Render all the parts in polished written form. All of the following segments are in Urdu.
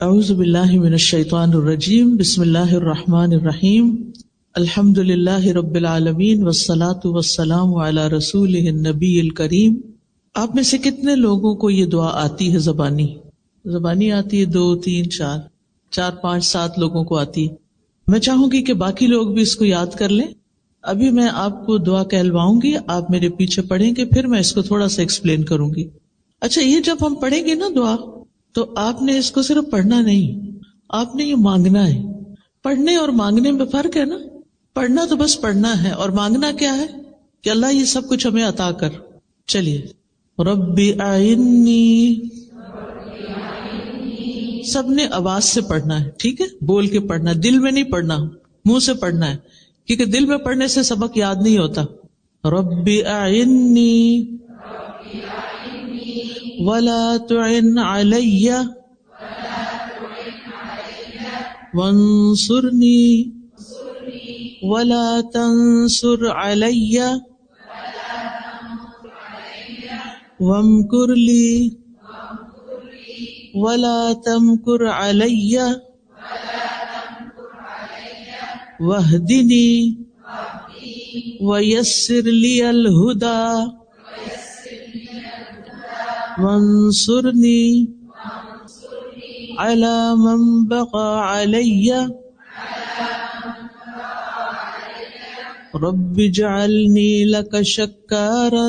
اعوذ باللہ من الشیطان الرجیم بسم اللہ الرحمن الرحیم الحمد للہ رب العالمین والصلاة والسلام علی رسولہ النبی الکریم۔ آپ میں سے کتنے لوگوں کو یہ دعا آتی ہے؟ زبانی آتی ہے؟ 2 3 4 5 7 لوگوں کو آتی ہے۔ میں چاہوں گی کہ باقی لوگ بھی اس کو یاد کر لیں۔ ابھی میں آپ کو دعا کہلواؤں گی، آپ میرے پیچھے پڑھیں گے، پھر میں اس کو تھوڑا سا ایکسپلین کروں گی۔ اچھا، یہ جب ہم پڑھیں گے نا دعا، تو آپ نے اس کو صرف پڑھنا نہیں، آپ نے یہ مانگنا ہے۔ پڑھنے اور مانگنے میں فرق ہے نا۔ پڑھنا تو بس پڑھنا ہے، اور مانگنا کیا ہے کہ اللہ یہ سب کچھ ہمیں عطا کر۔ چلیے، رب اعنی، سب نے آواز سے پڑھنا ہے، ٹھیک ہے؟ بول کے پڑھنا ہے، دل میں نہیں پڑھنا، منہ سے پڑھنا ہے، کیونکہ دل میں پڑھنے سے سبق یاد نہیں ہوتا۔ رب اعنی ولا تعن علی وانصرنی ولا تنصر علی وامکر لی ولا تمکر علی واہدنی ویسر لی الہدی وانصرنی علی من بغی علی رب اجعلنی لک شکارا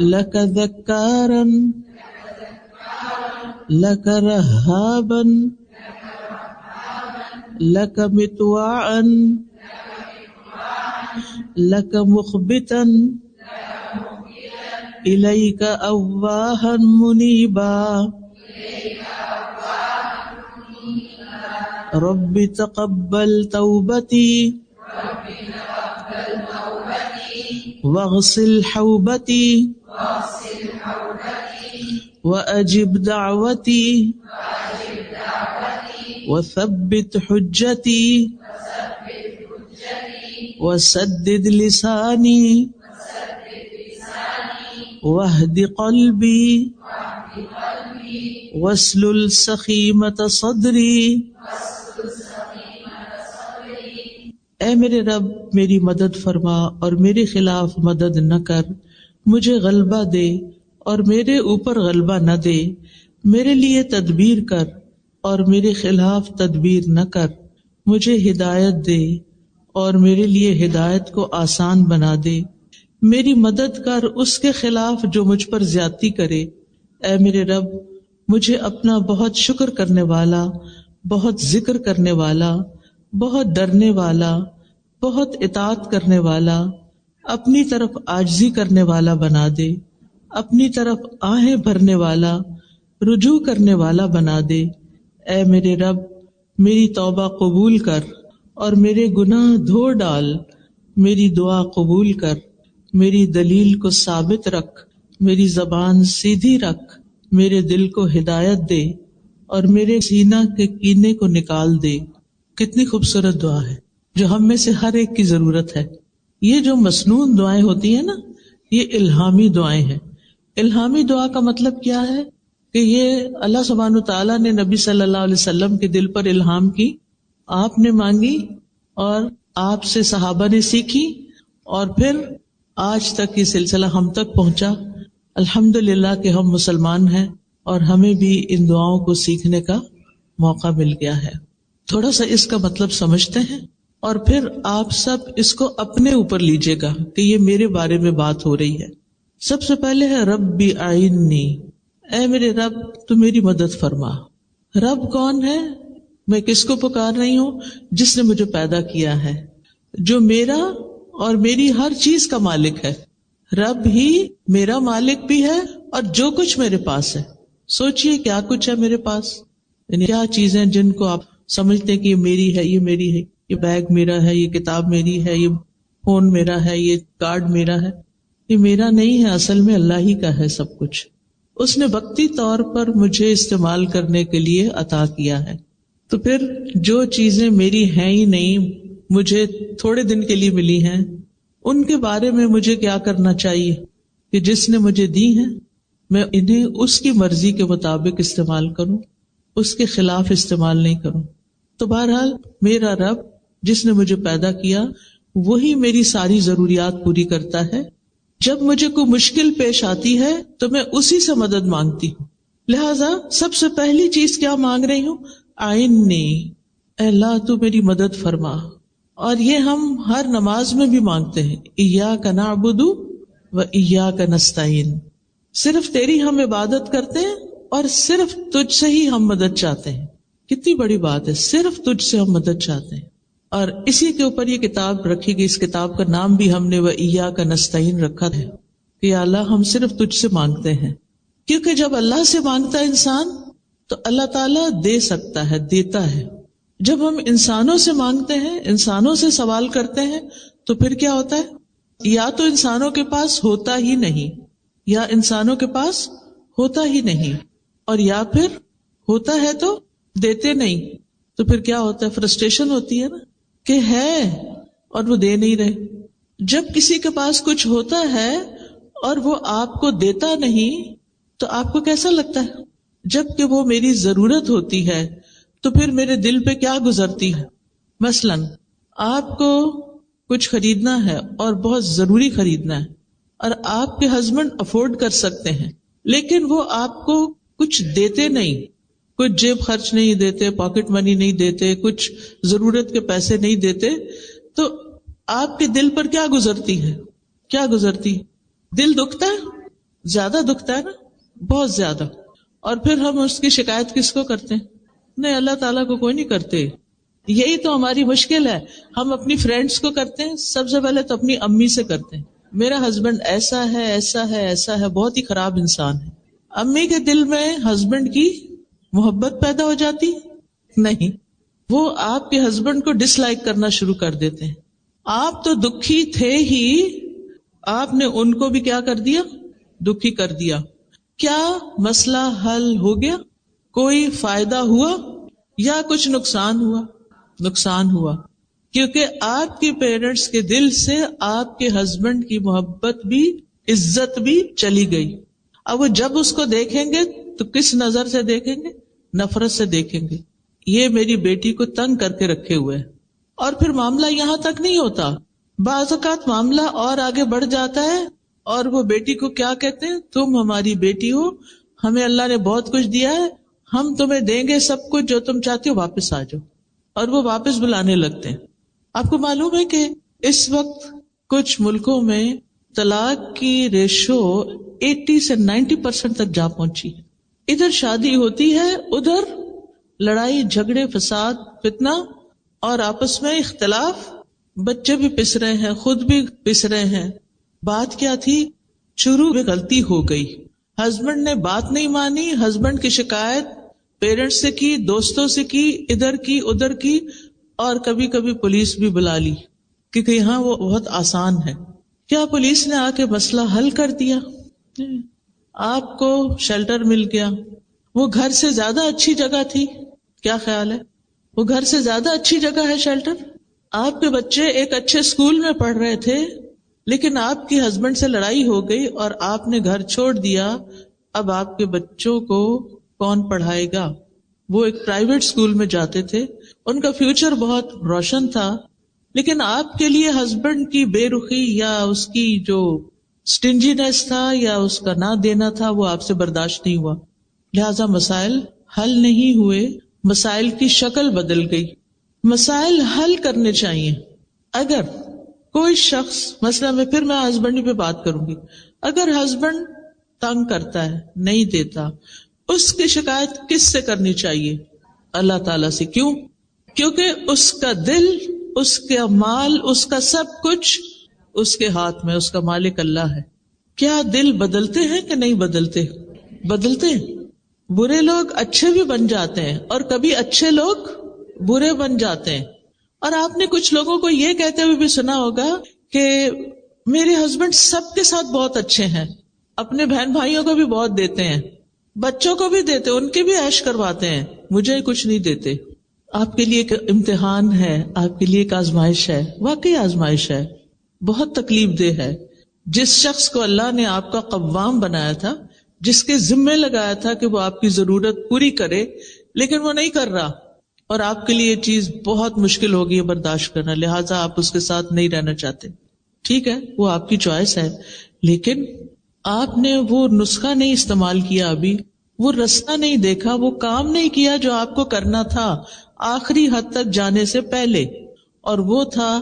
لک ذکارا لک رہابا لک مطواعا لک مخبتا الیک اواہا منیبا رب تقبل توبتی واغسل حوبتی واجب دعوتی وثبت حجتی وسدد لسانی واہد قلبی واسلل سخیمۃ صدری۔ اے میرے رب، میری مدد فرما اور میرے خلاف مدد نہ کر، مجھے غلبہ دے اور میرے اوپر غلبہ نہ دے، میرے لیے تدبیر کر اور میرے خلاف تدبیر نہ کر، مجھے ہدایت دے اور میرے لیے ہدایت کو آسان بنا دے، میری مدد کر اس کے خلاف جو مجھ پر زیادتی کرے۔ اے میرے رب، مجھے اپنا بہت شکر کرنے والا، بہت ذکر کرنے والا، بہت ڈرنے والا، بہت اطاعت کرنے والا، اپنی طرف عاجزی کرنے والا بنا دے، اپنی طرف آہیں بھرنے والا، رجوع کرنے والا بنا دے۔ اے میرے رب، میری توبہ قبول کر اور میرے گناہ دھو ڈال، میری دعا قبول کر، میری دلیل کو ثابت رکھ، میری زبان سیدھی رکھ، میرے دل کو ہدایت دے اور میرے سینہ کے کینے کو نکال دے۔ کتنی خوبصورت دعا ہے جو ہم میں سے ہر ایک کی ضرورت ہے۔ یہ جو مسنون دعائیں ہوتی ہیں نا، یہ الہامی دعائیں ہیں۔ الہامی دعا کا مطلب کیا ہے کہ یہ اللہ سبحانہ تعالیٰ نے نبی صلی اللہ علیہ وسلم کے دل پر الہام کی، آپ نے مانگی اور آپ سے صحابہ نے سیکھی، اور پھر آج تک یہ سلسلہ ہم تک پہنچا۔ الحمدللہ کہ ہم مسلمان ہیں اور ہمیں بھی ان دعاؤں کو سیکھنے کا موقع مل گیا ہے۔ تھوڑا سا اس کا مطلب سمجھتے ہیں، اور پھر آپ سب اس کو اپنے اوپر لیجئے گا کہ یہ میرے بارے میں بات ہو رہی ہے۔ سب سے پہلے ہے رب اعنی، اے میرے رب تو میری مدد فرما۔ رب کون ہے؟ میں کس کو پکار رہی ہوں؟ جس نے مجھے پیدا کیا ہے، جو میرا اور میری ہر چیز کا مالک ہے۔ رب ہی میرا مالک بھی ہے اور جو کچھ میرے پاس ہے۔ سوچئے کیا کچھ ہے میرے پاس، یعنی کیا چیزیں جن کو آپ سمجھتے ہیں کہ یہ میری ہے، یہ میری ہے، یہ بیگ میرا ہے، یہ کتاب میری ہے، یہ فون میرا ہے، یہ کارڈ میرا ہے۔ یہ میرا نہیں ہے، اصل میں اللہ ہی کا ہے سب کچھ۔ اس نے وقتی طور پر مجھے استعمال کرنے کے لیے عطا کیا ہے۔ تو پھر جو چیزیں میری ہیں ہی نہیں، مجھے تھوڑے دن کے لیے ملی ہیں، ان کے بارے میں مجھے کیا کرنا چاہیے کہ جس نے مجھے دی ہیں میں انہیں اس کی مرضی کے مطابق استعمال کروں، اس کے خلاف استعمال نہیں کروں. تو بہرحال میرا رب جس نے مجھے پیدا کیا وہی میری ساری ضروریات پوری کرتا ہے. جب مجھے کوئی مشکل پیش آتی ہے تو میں اسی سے مدد مانگتی ہوں. لہذا سب سے پہلی چیز کیا مانگ رہی ہوں؟ اعِنِّی، اے اللہ تو میری مدد فرما. اور یہ ہم ہر نماز میں بھی مانگتے ہیں، ایاک نعبد و ایاک نستعین. صرف تیری ہم عبادت کرتے ہیں اور صرف تجھ سے ہی ہم مدد چاہتے ہیں. کتنی بڑی بات ہے، صرف تجھ سے ہم مدد چاہتے ہیں. اور اسی کے اوپر یہ کتاب رکھی گئی. اس کتاب کا نام بھی ہم نے وَإِيَّاكَ نَسْتَعِينُ رکھا ہے کہ یا اللہ ہم صرف تجھ سے مانگتے ہیں. کیونکہ جب اللہ سے مانگتا ہے انسان تو اللہ تعالیٰ دے سکتا ہے، دیتا ہے. جب ہم انسانوں سے مانگتے ہیں، انسانوں سے سوال کرتے ہیں تو پھر کیا ہوتا ہے؟ یا تو انسانوں کے پاس ہوتا ہی نہیں، یا انسانوں کے پاس ہوتا ہی نہیں، اور یا پھر ہوتا ہے تو دیتے نہیں. تو پھر کیا ہوتا ہے؟ فرسٹریشن ہوتی ہے نا کہ ہے اور وہ دے نہیں رہے. جب کسی کے پاس کچھ ہوتا ہے اور وہ آپ کو دیتا نہیں تو آپ کو کیسا لگتا ہے؟ جب کہ وہ میری ضرورت ہوتی ہے تو پھر میرے دل پہ کیا گزرتی ہے؟ مثلاً آپ کو کچھ خریدنا ہے اور بہت ضروری خریدنا ہے اور آپ کے ہسبینڈ افورڈ کر سکتے ہیں، لیکن وہ آپ کو کچھ دیتے نہیں، کچھ جیب خرچ نہیں دیتے، پاکٹ منی نہیں دیتے، کچھ ضرورت کے پیسے نہیں دیتے، تو آپ کے دل پر کیا گزرتی ہے؟ کیا گزرتی؟ دل دکھتا ہے، زیادہ دکھتا ہے نا، بہت زیادہ. اور پھر ہم اس کی شکایت کس کو کرتے ہیں؟ نہیں، اللہ تعالیٰ کو کوئی نہیں کرتے. یہی تو ہماری مشکل ہے. ہم اپنی فرینڈس کو کرتے ہیں، سب سے پہلے تو اپنی امی سے کرتے ہیں، میرا ہسبینڈ ایسا ہے ایسا ہے ایسا ہے، بہت ہی خراب انسان ہے. امی کے دل میں ہسبینڈ کی محبت پیدا ہو جاتی؟ نہیں، وہ آپ کے ہسبینڈ کو ڈس لائک کرنا شروع کر دیتے ہیں. آپ تو دکھی تھے ہی، آپ نے ان کو بھی کیا کر دیا؟ دکھی کر دیا. کیا مسئلہ حل ہو گیا؟ کوئی فائدہ ہوا یا کچھ نقصان ہوا؟ نقصان ہوا، کیونکہ آپ کے پیرنٹس کے دل سے آپ کے ہسبینڈ کی محبت بھی عزت بھی چلی گئی. اب وہ جب اس کو دیکھیں گے تو کس نظر سے دیکھیں گے؟ نفرت سے دیکھیں گے. یہ میری بیٹی کو تنگ کر کے رکھے ہوئے. اور پھر معاملہ یہاں تک نہیں ہوتا، بعض اوقات معاملہ اور آگے بڑھ جاتا ہے اور وہ بیٹی کو کیا کہتے ہیں؟ تم ہماری بیٹی ہو، ہمیں اللہ نے بہت کچھ دیا ہے، ہم تمہیں دیں گے سب کچھ، جو تم چاہتے ہو واپس آ جاؤ. اور وہ واپس بلانے لگتے ہیں. آپ کو معلوم ہے کہ اس وقت کچھ ملکوں میں طلاق کی ریشو 80 سے 90% تک جا پہنچی. ادھر شادی ہوتی ہے، ادھر لڑائی جھگڑے فساد فتنہ اور آپس میں اختلاف، بچے بھی پس رہے ہیں، خود بھی پس رہے ہیں. بات کیا تھی؟ شروع میں غلطی ہو گئی، ہسبینڈ نے بات نہیں مانی، ہسبینڈ کی شکایت پیرنٹس سے کی، دوستوں سے کی، ادھر کی ادھر کی، اور کبھی کبھی پولیس بھی بلا لی کیونکہ یہاں وہ بہت آسان ہے. کیا پولیس نے آ کے مسئلہ حل کر دیا؟ آپ کو شیلٹر مل گیا. وہ گھر سے زیادہ اچھی جگہ تھی. کیا خیال ہے؟ وہ گھر سے زیادہ اچھی جگہ ہے شیلٹر. آپ کے بچے ایک اچھے اسکول میں پڑھ رہے تھے، لیکن آپ کی ہسبینڈ سے لڑائی ہو گئی اور آپ نے گھر چھوڑ دیا. اب آپ کے بچوں کو کون پڑھائے گا؟ وہ ایک پرائیویٹ اسکول میں جاتے تھے، ان کا فیوچر بہت روشن تھا، لیکن آپ کے لیے ہسبینڈ کی بے رخی یا اس کی جو سٹنجینس تھا یا اس کا نہ دینا تھا وہ آپ سے برداشت نہیں ہوا. لہذا مسائل حل نہیں ہوئے، مسائل کی شکل بدل گئی. مسائل حل کرنے چاہیے. اگر کوئی شخص، مثلا میں ہسبینڈ پہ بات کروں گی، اگر ہسبینڈ تنگ کرتا ہے، نہیں دیتا، اس کی شکایت کس سے کرنی چاہیے؟ اللہ تعالیٰ سے. کیوں؟ کیونکہ اس کا دل، اس کا مال، اس کا سب کچھ اس کے ہاتھ میں، اس کا مالک اللہ ہے. کیا دل بدلتے ہیں کہ نہیں بدلتے؟ بدلتے ہیں. برے لوگ اچھے بھی بن جاتے ہیں اور کبھی اچھے لوگ برے بن جاتے ہیں. اور آپ نے کچھ لوگوں کو یہ کہتے ہوئے بھی سنا ہوگا کہ میرے ہسبینڈ سب کے ساتھ بہت اچھے ہیں، اپنے بہن بھائیوں کو بھی بہت دیتے ہیں، بچوں کو بھی دیتے، ان کے بھی عیش کرواتے ہیں، مجھے کچھ نہیں دیتے. آپ کے لیے ایک امتحان ہے، آپ کے لیے ایک آزمائش ہے، واقعی آزمائش ہے، بہت تکلیف دہ ہے. جس شخص کو اللہ نے آپ کا قوام بنایا تھا، جس کے ذمے لگایا تھا کہ وہ آپ کی ضرورت پوری کرے، لیکن وہ نہیں کر رہا، اور آپ کے لیے یہ چیز بہت مشکل ہوگی برداشت کرنا، لہٰذا آپ اس کے ساتھ نہیں رہنا چاہتے. ٹھیک ہے، وہ آپ کی چوائس ہے، لیکن آپ نے وہ نسخہ نہیں استعمال کیا، ابھی وہ رستہ نہیں دیکھا، وہ کام نہیں کیا جو آپ کو کرنا تھا آخری حد تک جانے سے پہلے، اور وہ تھا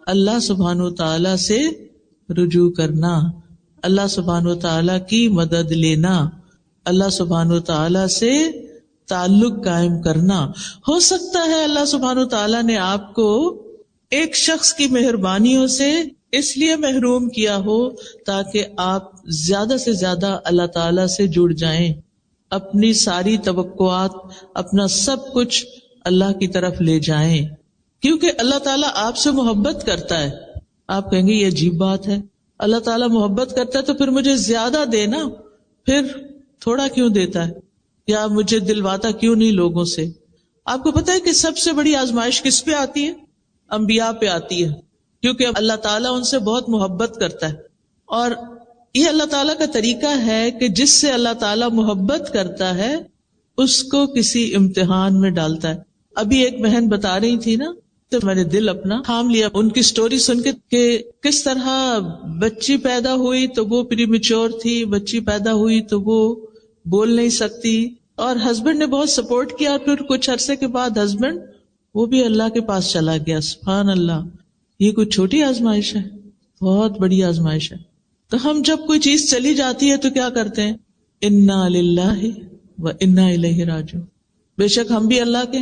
اللہ سبحانہ وتعالی سے رجوع کرنا، اللہ سبحانہ وتعالی کی مدد لینا، اللہ سبحانہ وتعالی سے تعلق قائم کرنا. ہو سکتا ہے اللہ سبحانہ وتعالی نے آپ کو ایک شخص کی مہربانیوں سے اس لیے محروم کیا ہو تاکہ آپ زیادہ سے زیادہ اللہ تعالی سے جڑ جائیں، اپنی ساری توقعات، اپنا سب کچھ اللہ کی طرف لے جائیں، کیونکہ اللہ تعالیٰ آپ سے محبت کرتا ہے. آپ کہیں گے یہ عجیب بات ہے، اللہ تعالیٰ محبت کرتا ہے تو پھر مجھے زیادہ دینا، پھر تھوڑا کیوں دیتا ہے، یا مجھے دلواتا کیوں نہیں لوگوں سے. آپ کو پتہ ہے کہ سب سے بڑی آزمائش کس پہ آتی ہے؟ انبیاء پہ آتی ہے، کیونکہ اللہ تعالیٰ ان سے بہت محبت کرتا ہے. اور یہ اللہ تعالیٰ کا طریقہ ہے کہ جس سے اللہ تعالیٰ محبت کرتا ہے اس کو کسی امتحان میں ڈالتا ہے. ابھی ایک بہن بتا رہی تھی نا، تو میں نے دل اپنا تھام لیا ان کی سٹوری سن کے کہ کس طرح بچی پیدا ہوئی تو وہ پری میچور تھی، بچی پیدا ہوئی تو وہ بول نہیں سکتی، اور ہسبینڈ نے بہت سپورٹ کیا، اور پھر کچھ عرصے کے بعد ہسبینڈ وہ بھی اللہ کے پاس چلا گیا. سبحان اللہ، یہ کوئی چھوٹی آزمائش ہے، بہت بڑی آزمائش ہے. تو ہم جب کوئی چیز چلی جاتی ہے تو کیا کرتے ہیں؟ انا للہ و انا الیہ راجعون. بے شک ہم بھی اللہ کے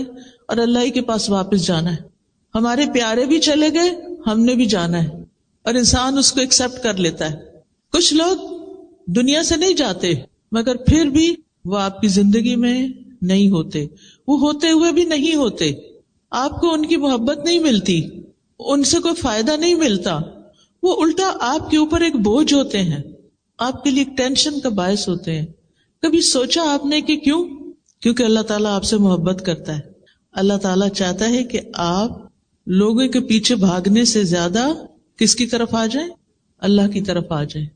اور اللہ ہی کے پاس واپس جانا ہے. ہمارے پیارے بھی چلے گئے، ہم نے بھی جانا ہے، اور انسان اس کو ایکسپٹ کر لیتا ہے. کچھ لوگ دنیا سے نہیں جاتے مگر پھر بھی وہ آپ کی زندگی میں نہیں ہوتے، وہ ہوتے ہوئے بھی نہیں ہوتے، آپ کو ان کی محبت نہیں ملتی، ان سے کوئی فائدہ نہیں ملتا، وہ الٹا آپ کے اوپر ایک بوجھ ہوتے ہیں، آپ کے لیے ایک ٹینشن کا باعث ہوتے ہیں. کبھی سوچا آپ نے کہ کیوں؟ کیونکہ اللہ تعالیٰ آپ سے محبت کرتا ہے. اللہ تعالیٰ چاہتا ہے کہ آپ لوگوں کے پیچھے بھاگنے سے زیادہ کس کی طرف آ جائیں؟ اللہ کی طرف آ جائیں.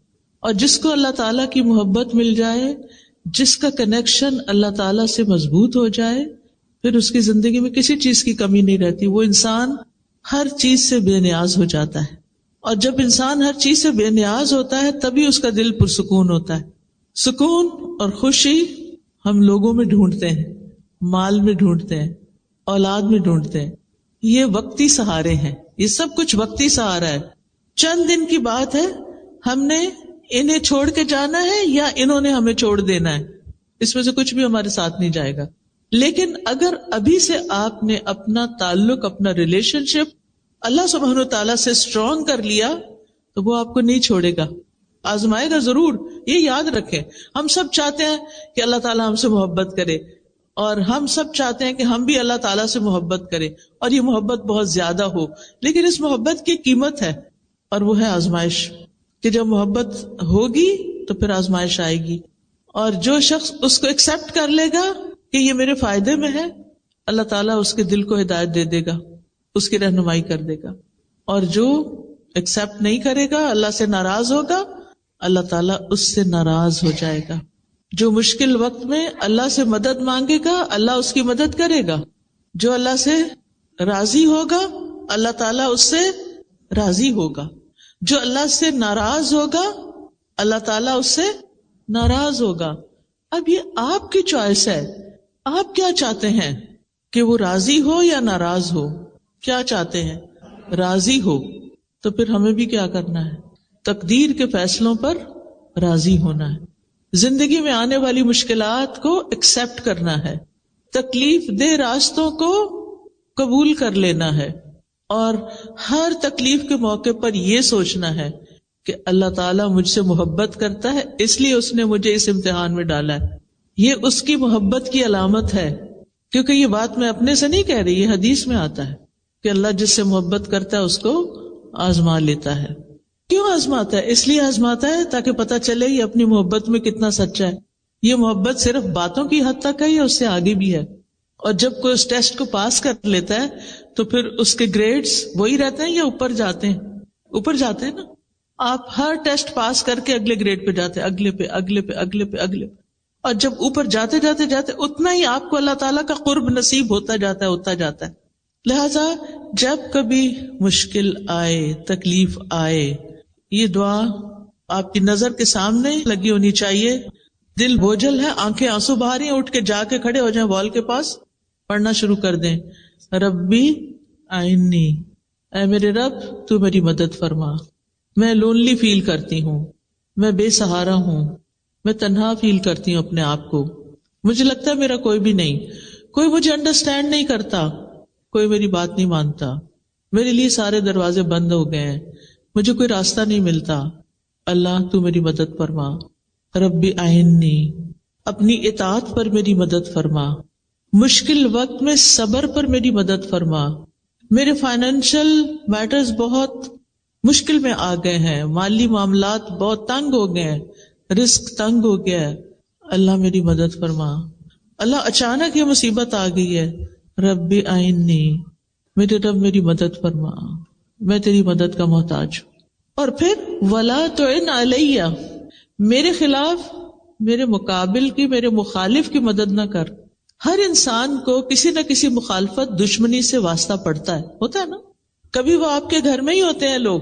اور جس کو اللہ تعالیٰ کی محبت مل جائے، جس کا کنیکشن اللہ تعالیٰ سے مضبوط ہو جائے، پھر اس کی زندگی میں کسی چیز کی کمی نہیں رہتی. وہ انسان ہر چیز سے بے نیاز ہو جاتا ہے، اور جب انسان ہر چیز سے بے نیاز ہوتا ہے تبھی اس کا دل پرسکون ہوتا ہے. سکون اور خوشی ہم لوگوں میں ڈھونڈتے ہیں، مال میں ڈھونڈتے ہیں، اولاد میں ڈھونڈتے ہیں. یہ وقتی سہارے ہیں، یہ سب کچھ وقتی سہارا ہے. چند دن کی بات ہے، ہم نے انہیں چھوڑ کے جانا ہے یا انہوں نے ہمیں چھوڑ دینا ہے، اس میں سے کچھ بھی ہمارے ساتھ نہیں جائے گا. لیکن اگر ابھی سے آپ نے اپنا تعلق، اپنا ریلیشن شپ اللہ سبحانہ وتعالیٰ سے اسٹرانگ کر لیا تو وہ آپ کو نہیں چھوڑے گا، آزمائے گا ضرور. یہ یاد رکھیں، ہم سب چاہتے ہیں کہ اللہ تعالیٰ ہم سے محبت کرے، اور ہم سب چاہتے ہیں کہ ہم بھی اللہ تعالیٰ سے محبت کریں، اور یہ محبت بہت زیادہ ہو. لیکن اس محبت کی قیمت ہے، اور وہ ہے آزمائش، کہ جب محبت ہوگی تو پھر آزمائش آئے گی. اور جو شخص اس کو ایکسپٹ کر لے گا کہ یہ میرے فائدے میں ہے، اللہ تعالیٰ اس کے دل کو ہدایت دے دے گا، اس کی رہنمائی کر دے گا. اور جو ایکسپٹ نہیں کرے گا، اللہ سے ناراض ہوگا، اللہ تعالیٰ اس سے ناراض ہو جائے گا. جو مشکل وقت میں اللہ سے مدد مانگے گا، اللہ اس کی مدد کرے گا. جو اللہ سے راضی ہوگا، اللہ تعالیٰ اس سے راضی ہوگا. جو اللہ سے ناراض ہوگا، اللہ تعالیٰ اس سے ناراض ہوگا. اب یہ آپ کی چوائس ہے، آپ کیا چاہتے ہیں؟ کہ وہ راضی ہو یا ناراض ہو؟ کیا چاہتے ہیں؟ راضی ہو. تو پھر ہمیں بھی کیا کرنا ہے؟ تقدیر کے فیصلوں پر راضی ہونا ہے. زندگی میں آنے والی مشکلات کو ایکسپٹ کرنا ہے، تکلیف دہ راستوں کو قبول کر لینا ہے، اور ہر تکلیف کے موقع پر یہ سوچنا ہے کہ اللہ تعالیٰ مجھ سے محبت کرتا ہے، اس لیے اس نے مجھے اس امتحان میں ڈالا ہے. یہ اس کی محبت کی علامت ہے. کیونکہ یہ بات میں اپنے سے نہیں کہہ رہی، یہ حدیث میں آتا ہے کہ اللہ جس سے محبت کرتا ہے اس کو آزما لیتا ہے. کیوں آزماتا ہے؟ اس لیے آزماتا ہے تاکہ پتہ چلے یہ اپنی محبت میں کتنا سچا ہے. یہ محبت صرف باتوں کی حد تک ہے یا اس سے آگے بھی ہے؟ اور جب کوئی اس ٹیسٹ کو پاس کر لیتا ہے تو پھر اس کے گریڈز وہی رہتے ہیں یا اوپر جاتے ہیں؟ اوپر جاتے ہیں نا. آپ ہر ٹیسٹ پاس کر کے اگلے گریڈ پہ جاتے، اگلے پہ اگلے پہ اگلے پہ اگلے پہ، اور جب اوپر جاتے جاتے جاتے اتنا ہی آپ کو اللہ تعالیٰ کا قرب نصیب ہوتا جاتا ہے، ہوتا جاتا ہے. لہذا جب کبھی مشکل آئے، تکلیف آئے، یہ دعا آپ کی نظر کے سامنے لگی ہونی چاہیے. دل بوجھل ہے، آنکھیں آنسو بہا رہی ہیں، اٹھ کے جا کے کھڑے ہو جائیں وال کے پاس، پڑھنا شروع کر دیں، ربی آئینی، اے میرے رب تو میری مدد فرما. میں لونلی فیل کرتی ہوں، میں بے سہارا ہوں، میں تنہا فیل کرتی ہوں اپنے آپ کو، مجھے لگتا ہے میرا کوئی بھی نہیں، کوئی مجھے انڈرسٹینڈ نہیں کرتا، کوئی میری بات نہیں مانتا، میرے لیے سارے دروازے بند ہو گئے ہیں، مجھے کوئی راستہ نہیں ملتا. اللہ تو میری مدد فرما. ربی آئینی، اپنی اطاعت پر میری مدد فرما، مشکل وقت میں صبر پر میری مدد فرما. میرے فائنینشل میٹرز بہت مشکل میں آ گئے ہیں، مالی معاملات بہت تنگ ہو گئے ہیں، رزق تنگ ہو گیا ہے، اللہ میری مدد فرما. اللہ اچانک یہ مصیبت آ گئی ہے، ربی آئینی، میرے رب میری مدد فرما، میں تیری مدد کا محتاج ہوں. اور پھر ولا تعن علیہ، میرے خلاف، میرے مقابل کی، میرے مخالف کی مدد نہ کر. ہر انسان کو کسی نہ کسی مخالفت، دشمنی سے واسطہ پڑتا ہے، ہوتا ہے نا. کبھی وہ آپ کے گھر میں ہی ہوتے ہیں لوگ،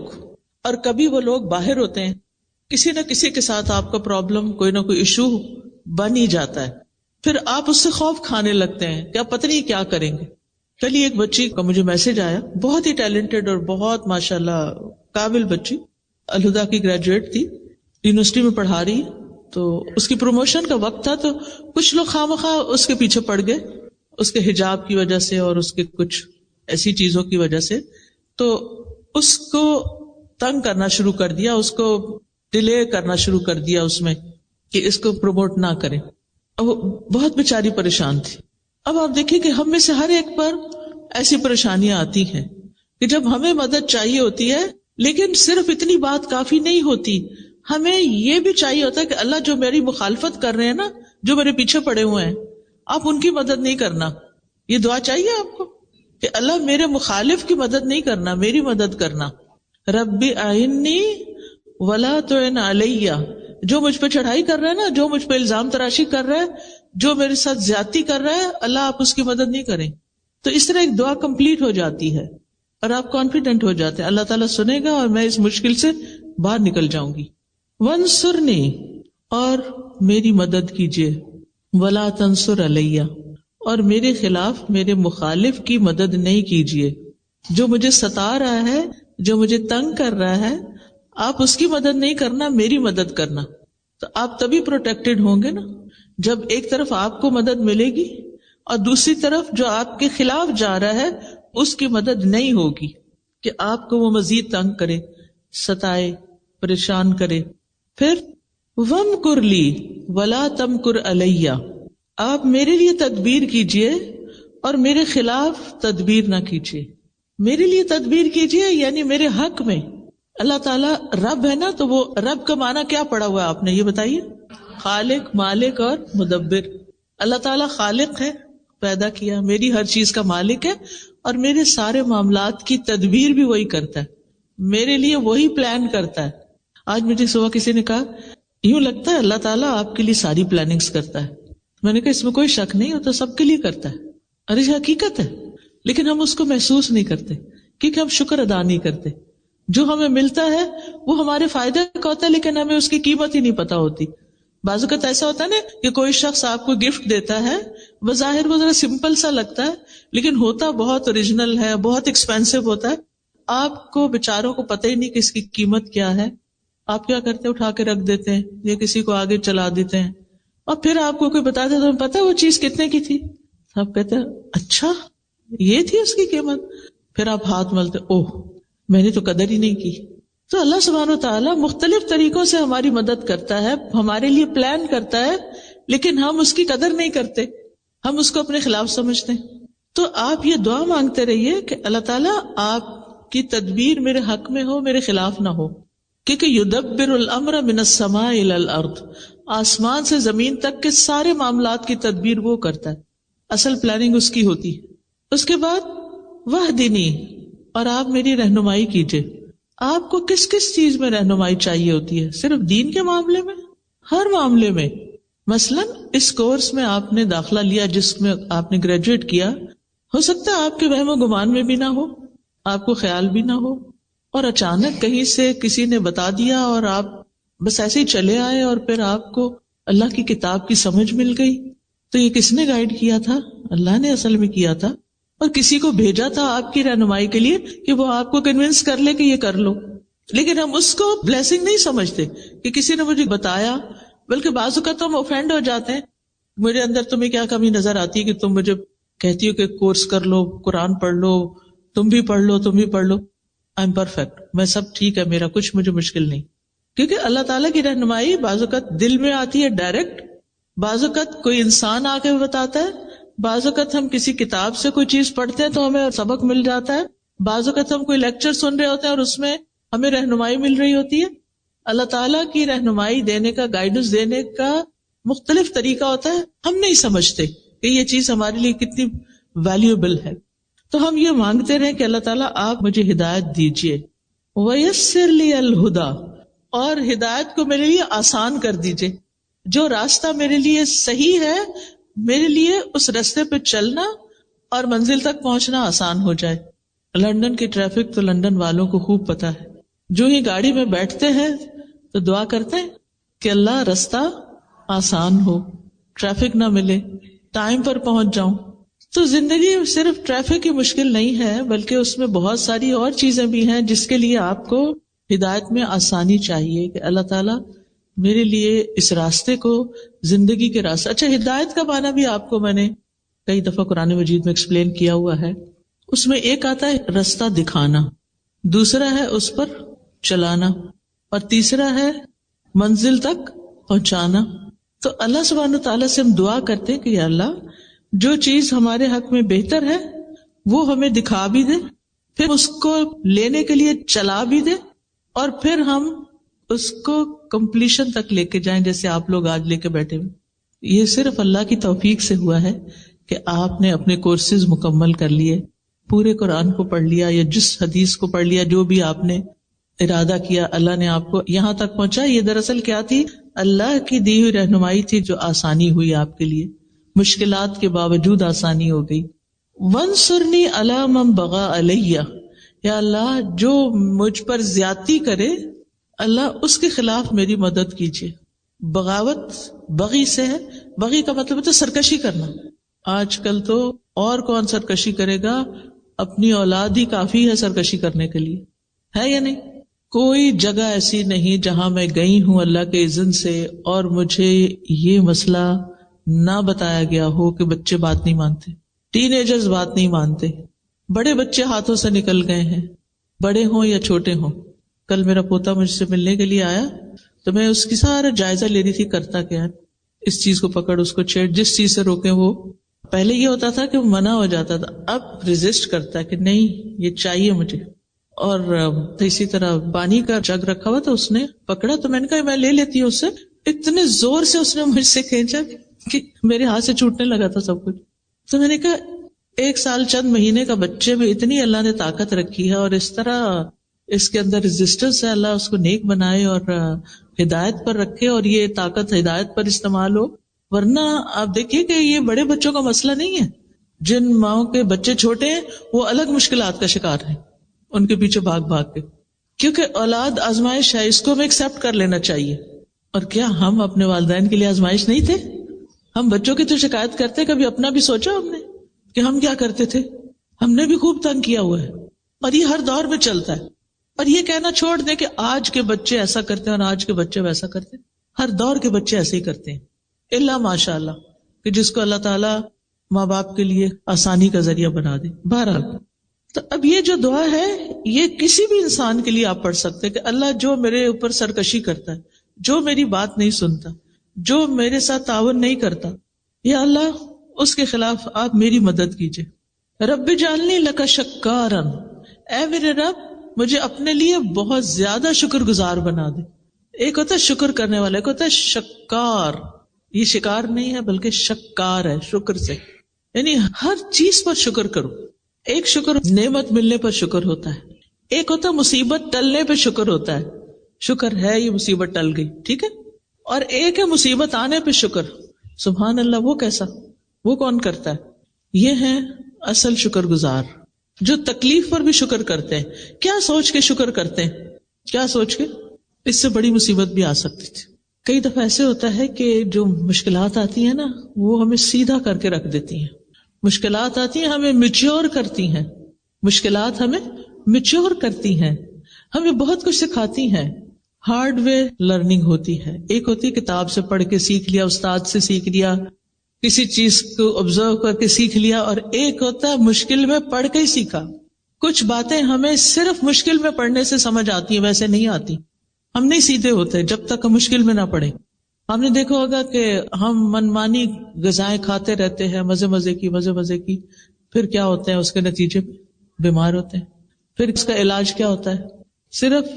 اور کبھی وہ لوگ باہر ہوتے ہیں. کسی نہ کسی کے ساتھ آپ کا پرابلم، کوئی نہ کوئی ایشو بن ہی جاتا ہے. پھر آپ اس سے خوف کھانے لگتے ہیں کہ آپ پتہ نہیں کیا کریں گے. کل ایک بچی کا مجھے میسج آیا، بہت ہی ٹیلنٹڈ اور بہت ماشاءاللہ قابل بچی، الہدا کی گریجویٹ تھی، یونیورسٹی میں پڑھا رہی. تو اس کی پروموشن کا وقت تھا، تو کچھ لوگ خواہ اس کے پیچھے پڑ گئے، اس کے حجاب کی وجہ سے اور اس کے کچھ ایسی چیزوں کی وجہ سے. تو اس کو تنگ کرنا شروع کر دیا، اس کو ڈیلے کرنا شروع کر دیا اس میں کہ اس کو پروموٹ نہ کریں. اب وہ بہت بیچاری پریشان تھی. اب آپ دیکھیں کہ ہم میں سے ہر ایک پر ایسی پریشانیاں آتی ہیں کہ جب ہمیں مدد چاہیے ہوتی ہے، لیکن صرف اتنی بات کافی نہیں ہوتی، ہمیں یہ بھی چاہیے ہوتا ہے کہ اللہ جو میری مخالفت کر رہے ہیں نا، جو میرے پیچھے پڑے ہوئے ہیں، آپ ان کی مدد نہیں کرنا. یہ دعا چاہیے آپ کو کہ اللہ میرے مخالف کی مدد نہیں کرنا، میری مدد کرنا. ربی آئینی ولا تعن علیہ، جو مجھ پہ چڑھائی کر رہا ہے نا، جو مجھ پہ الزام تراشی کر رہا ہے، جو میرے ساتھ زیادتی کر رہا ہے، اللہ آپ اس کی مدد نہیں کریں. تو اس طرح ایک دعا کمپلیٹ ہو جاتی ہے اور آپ کانفیڈنٹ ہو جاتے ہیں اللہ تعالیٰ سنے گا اور میں اس مشکل سے باہر نکل جاؤں گی. وانصرنی، اور میری مدد کیجیے، ولا تنصر علیہ، اور میرے خلاف، میرے مخالف کی مدد نہیں کیجیے. جو مجھے ستا رہا ہے، جو مجھے تنگ کر رہا ہے، آپ اس کی مدد نہیں کرنا، میری مدد کرنا. تو آپ تبھی پروٹیکٹڈ ہوں گے نا جب ایک طرف آپ کو مدد ملے گی اور دوسری طرف جو آپ کے خلاف جا رہا ہے اس کی مدد نہیں ہوگی کہ آپ کو وہ مزید تنگ کرے، ستائے، پریشان کرے. پھر وَامْكُرْ لِي وَلَا تَمْكُرْ عَلَيَّ، آپ میرے لیے تدبیر کیجئے اور میرے خلاف تدبیر نہ کیجئے. میرے لیے تدبیر کیجئے یعنی میرے حق میں. اللہ تعالیٰ رب ہے نا، تو وہ رب کا معنی کیا پڑا ہوا ہے آپ نے یہ بتائیے؟ خالق، مالک اور مدبر. اللہ تعالیٰ خالق ہے، پیدا کیا، میری ہر چیز کا مالک ہے، اور میرے سارے معاملات کی تدبیر بھی وہی کرتا ہے، میرے لیے وہی پلان کرتا ہے. آج مجھے صبح کسی نے کہا یوں لگتا ہے اللہ تعالیٰ آپ کے لیے ساری پلاننگز کرتا ہے. میں نے کہا اس میں کوئی شک نہیں ہوتا، سب کے لیے کرتا ہے، اور یہ حقیقت ہے، لیکن ہم اس کو محسوس نہیں کرتے کیونکہ ہم شکر ادا نہیں کرتے. جو ہمیں ملتا ہے وہ ہمارے فائدے کا ہوتا ہے، لیکن ہمیں اس کی قیمت ہی نہیں پتا ہوتی. بعض اوقات ایسا ہوتا ہے نا کہ کوئی شخص آپ کو گفٹ دیتا ہے، بظاہر وہ ذرا سمپل سا لگتا ہے لیکن ہوتا بہت اوریجنل ہے، بہت ایکسپینسو ہوتا ہے. آپ کو بیچاروں کو پتہ ہی نہیں کہ اس کی قیمت کیا ہے. آپ کیا کرتے ہیں؟ اٹھا کے رکھ دیتے ہیں یا کسی کو آگے چلا دیتے ہیں، اور پھر آپ کو کوئی بتا دے تو پتا وہ چیز کتنے کی تھی. آپ کہتے ہیں اچھا یہ تھی اس کی قیمت. پھر آپ ہاتھ ملتے، اوہ میں نے تو قدر ہی نہیں کی. تو اللہ سبحانہ و تعالیٰ مختلف طریقوں سے ہماری مدد کرتا ہے، ہمارے لیے پلان کرتا ہے، لیکن ہم اس کی قدر نہیں کرتے، ہم اس کو اپنے خلاف سمجھتے ہیں. تو آپ یہ دعا مانگتے رہیے کہ اللہ تعالیٰ آپ کی تدبیر میرے حق میں ہو، میرے خلاف نہ ہو. کیونکہ یدبر الامر من السماء الى الارض، آسمان سے زمین تک کے سارے معاملات کی تدبیر وہ کرتا ہے، اصل پلاننگ اس کی ہوتی ہے. اس کے بعد وہدنی، اور آپ میری رہنمائی کیجئے. آپ کو کس کس چیز میں رہنمائی چاہیے ہوتی ہے؟ صرف دین کے معاملے میں؟ ہر معاملے میں. مثلاً اس کورس میں آپ نے داخلہ لیا جس میں آپ نے گریجویٹ کیا، ہو سکتا ہے آپ کے وہم و گمان میں بھی نہ ہو، آپ کو خیال بھی نہ ہو، اور اچانک کہیں سے کسی نے بتا دیا اور آپ بس ایسے ہی چلے آئے، اور پھر آپ کو اللہ کی کتاب کی سمجھ مل گئی. تو یہ کس نے گائیڈ کیا تھا؟ اللہ نے اصل میں کیا تھا، اور کسی کو بھیجا تھا آپ کی رہنمائی کے لیے کہ وہ آپ کو کنونس کر لے کہ یہ کر لو. لیکن ہم اس کو بلیسنگ نہیں سمجھتے کہ کسی نے مجھے بتایا، بلکہ بعض اوقات ہم اوفینڈ ہو جاتے ہیں. میرے اندر تمہیں کیا کمی نظر آتی ہے کہ تم مجھے کہتی ہو کہ کورس کر لو، قرآن پڑھ لو، تم بھی پڑھ لو، تم بھی پڑھ لو. آئی ایم پرفیکٹ، میں سب ٹھیک ہے، میرا کچھ مجھے مشکل نہیں. کیونکہ اللہ تعالیٰ کی رہنمائی بعض اوقات دل میں آتی ہے ڈائریکٹ، بعض اوقات کوئی انسان آ کے بتاتا ہے، بعض اوقات ہم کسی کتاب سے کوئی چیز پڑھتے ہیں تو ہمیں سبق مل جاتا ہے، بعض اوقات ہم کوئی لیکچر سن رہے ہوتے ہیں اور اس میں ہمیں رہنمائی مل رہی ہوتی ہے. اللہ تعالیٰ کی رہنمائی دینے کا، گائیڈنس دینے کا مختلف طریقہ ہوتا ہے. ہم نہیں سمجھتے کہ یہ چیز ہمارے لیے کتنی ویلیوبل ہے. تو ہم یہ مانگتے رہیں کہ اللہ تعالیٰ آپ مجھے ہدایت دیجیے. وَيَسِّرْ لِيَ الْهُدَى، اور ہدایت کو میرے لیے آسان کر دیجیے. جو راستہ میرے لیے صحیح ہے، میرے لیے اس راستے پہ چلنا اور منزل تک پہنچنا آسان ہو جائے. لندن کی ٹریفک تو لندن والوں کو خوب پتا ہے. جو ہی گاڑی میں بیٹھتے ہیں تو دعا کرتے ہیں کہ اللہ راستہ آسان ہو، ٹریفک نہ ملے، ٹائم پر پہنچ جاؤں. تو زندگی صرف ٹریفک کی مشکل نہیں ہے، بلکہ اس میں بہت ساری اور چیزیں بھی ہیں جس کے لیے آپ کو ہدایت میں آسانی چاہیے کہ اللہ تعالیٰ میرے لیے اس راستے کو، زندگی کے راستے. اچھا، ہدایت کا معنی بھی آپ کو میں نے کئی دفعہ قرآن مجید میں ایکسپلین کیا ہوا ہے. اس میں ایک آتا ہے راستہ دکھانا، دوسرا ہے اس پر چلانا، اور تیسرا ہے منزل تک پہنچانا. تو اللہ سبحانہ تعالیٰ سے ہم دعا کرتے ہیں کہ یا اللہ جو چیز ہمارے حق میں بہتر ہے وہ ہمیں دکھا بھی دے، پھر اس کو لینے کے لیے چلا بھی دے، اور پھر ہم اس کو کمپلیشن تک لے کے جائیں جیسے آپ لوگ آج لے کے بیٹھے ہوئے. یہ صرف اللہ کی توفیق سے ہوا ہے کہ آپ نے اپنے کورسز مکمل کر لیے، پورے قرآن کو پڑھ لیا یا جس حدیث کو پڑھ لیا، جو بھی آپ نے ارادہ کیا اللہ نے آپ کو یہاں تک پہنچا. یہ دراصل کیا تھی؟ اللہ کی دی ہوئی رہنمائی تھی جو آسانی ہوئی آپ کے لیے، مشکلات کے باوجود آسانی ہو گئی. وَانصُرْنِي عَلَىٰ مَن بَغَىٰ عَلَيَّ، یا اللہ جو مجھ پر زیادتی کرے اللہ اس کے خلاف میری مدد کیجیے. بغاوت بغی سے ہے، بغی کا مطلب ہے تو سرکشی کرنا. آج کل تو اور کون سرکشی کرے گا؟ اپنی اولاد ہی کافی ہے سرکشی کرنے کے لیے، ہے یا نہیں؟ کوئی جگہ ایسی نہیں جہاں میں گئی ہوں اللہ کے اذن سے اور مجھے یہ مسئلہ نہ بتایا گیا ہو کہ بچے بات نہیں مانتے، ٹین ایجرز بات نہیں مانتے، بڑے بچے ہاتھوں سے نکل گئے ہیں، بڑے ہوں یا چھوٹے ہوں. کل میرا پوتا مجھ سے ملنے کے لیے آیا تو میں اس کی سارا جائزہ لے رہی تھی، کرتا کیا ہے، اس چیز کو پکڑ، اس کو چھیڑ، جس چیز سے روکے. وہ پہلے یہ ہوتا تھا کہ وہ منع ہو جاتا تھا، اب ریزسٹ کرتا ہے کہ نہیں یہ چاہیے مجھے. اور اسی طرح پانی کا جگ رکھا ہوا تو اس نے پکڑا تو میں نے کہا میں لے لیتی ہوں اس سے. اتنے زور سے اس نے مجھ سے کھینچا کہ میرے ہاتھ سے چھوٹنے لگا تھا سب کچھ. تو میں نے کہا 1 سال چند مہینے کا بچے میں اتنی اللہ نے طاقت رکھی ہے اور اس طرح اس کے اندر ریزسٹنس ہے، اللہ اس کو نیک بنائے اور ہدایت پر رکھے اور یہ طاقت ہدایت پر استعمال ہو. ورنہ آپ دیکھیے کہ یہ بڑے بچوں کا مسئلہ نہیں ہے، جن ماؤں کے بچے چھوٹے ہیں وہ الگ مشکلات کا شکار ہیں ان کے پیچھے بھاگ بھاگ کے، کیونکہ اولاد آزمائش ہے، اس کو ہمیں ایکسپٹ کر لینا چاہیے. اور کیا ہم اپنے والدین کے لیے آزمائش نہیں تھے؟ ہم بچوں کی تو شکایت کرتے، کبھی اپنا بھی سوچا ہم نے کہ ہم کیا کرتے تھے؟ ہم نے بھی خوب تنگ کیا ہوا ہے، اور یہ ہر دور میں چلتا ہے. اور یہ کہنا چھوڑ دیں کہ آج کے بچے ایسا کرتے ہیں اور آج کے بچے ویسا کرتے ہیں. ہر دور کے بچے ایسے ہی کرتے ہیں، الا ماشاء اللہ کہ جس کو اللہ تعالیٰ ماں باپ کے لیے آسانی کا ذریعہ بنا دے. بہرحال تو اب یہ جو دعا ہے یہ کسی بھی انسان کے لیے آپ پڑھ سکتے کہ اللہ جو میرے اوپر سرکشی کرتا ہے، جو میری بات نہیں سنتا، جو میرے ساتھ تعاون نہیں کرتا، یا اللہ اس کے خلاف آپ میری مدد کیجئے. رب اجعلنی لک شکارا، اے میرے رب مجھے اپنے لیے بہت زیادہ شکر گزار بنا دے. ایک ہوتا ہے شکر کرنے والا، ایک ہوتا ہے شکار. یہ شکار نہیں ہے بلکہ شکار ہے، شکر سے، یعنی ہر چیز پر شکر کرو. ایک شکر نعمت ملنے پر شکر ہوتا ہے، ایک ہوتا ہے مصیبت ٹلنے پہ شکر ہوتا ہے، شکر ہے یہ مصیبت ٹل گئی، ٹھیک ہے، اور ایک ہے مصیبت آنے پہ شکر. سبحان اللہ، وہ کیسا، وہ کون کرتا ہے؟ یہ ہے اصل شکر گزار، جو تکلیف پر بھی شکر کرتے ہیں. کیا سوچ کے شکر کرتے ہیں؟ کیا سوچ کے؟ اس سے بڑی مصیبت بھی آ سکتی تھی. کئی دفعہ ایسے ہوتا ہے کہ جو مشکلات آتی ہیں نا، وہ ہمیں سیدھا کر کے رکھ دیتی ہیں. مشکلات آتی ہیں، ہمیں میچور کرتی ہیں. مشکلات ہمیں میچور کرتی ہیں، ہمیں بہت کچھ سکھاتی ہیں. ہارڈ وے لرننگ ہوتی ہے. ایک ہوتی ہے کتاب سے پڑھ کے سیکھ لیا، استاد سے سیکھ لیا، کسی چیز کو آبزرو کر کے سیکھ لیا، اور ایک ہوتا ہے مشکل میں پڑھ کے ہی سیکھا. کچھ باتیں ہمیں صرف مشکل میں پڑھنے سے سمجھ آتی ہیں، ویسے نہیں آتی. ہم نہیں سیدھے ہوتے جب تک ہم مشکل میں نہ پڑھیں. ہم نے دیکھا ہوگا کہ ہم منمانی غذائیں کھاتے رہتے ہیں، مزے کی، پھر کیا ہوتے ہیں؟ اس کے نتیجے میں بیمار ہوتے ہیں. پھر اس کا علاج کیا ہوتا ہے؟ صرف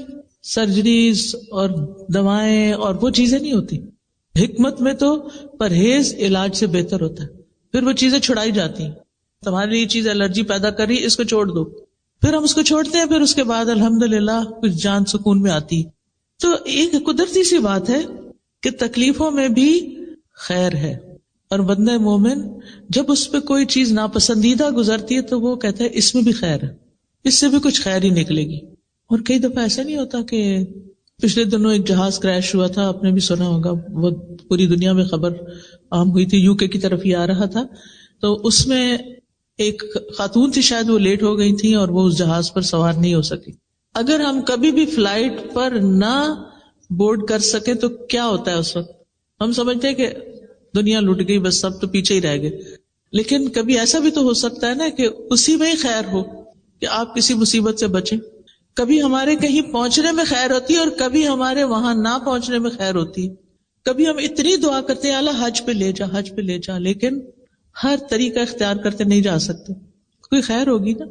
سرجریز اور دوائیں اور وہ چیزیں نہیں ہوتی. حکمت میں تو پرہیز علاج سے بہتر ہوتا ہے. پھر وہ چیزیں چھڑائی جاتی ہیں. تمہارے لیے یہ چیز الرجی پیدا کر رہی ہے، اس کو چھوڑ دو. پھر ہم اس کو چھوڑتے ہیں، پھر اس کے بعد الحمدللہ کچھ جان سکون میں آتی. تو ایک قدرتی سی بات ہے کہ تکلیفوں میں بھی خیر ہے، اور بندہ مومن جب اس پہ کوئی چیز ناپسندیدہ گزرتی ہے تو وہ کہتا ہے اس میں بھی خیر ہے، اس سے بھی کچھ خیر ہی نکلے گی. اور کئی دفعہ ایسا نہیں ہوتا کہ پچھلے دنوں ایک جہاز کریش ہوا تھا، آپ نے بھی سنا ہوگا، وہ پوری دنیا میں خبر عام ہوئی تھی. UK کی طرف ہی آ رہا تھا، تو اس میں ایک خاتون تھی، شاید وہ لیٹ ہو گئی تھی اور وہ اس جہاز پر سوار نہیں ہو سکی. اگر ہم کبھی بھی فلائٹ پر نہ بورڈ کر سکے تو کیا ہوتا ہے اس وقت؟ ہم سمجھتے ہیں کہ دنیا لٹ گئی، بس سب تو پیچھے ہی رہ گئے. لیکن کبھی ایسا بھی تو ہو سکتا ہے نا کہ اسی میں ہی خیر ہو، کہ آپ کسی مصیبت سے بچیں. کبھی ہمارے کہیں پہنچنے میں خیر ہوتی ہے اور کبھی ہمارے وہاں نہ پہنچنے میں خیر ہوتی ہے. کبھی ہم اتنی دعا کرتے ہیں اللہ حج پہ لے جا، لیکن ہر طریقہ اختیار کرتے نہیں جا سکتے، کوئی خیر ہوگی نا.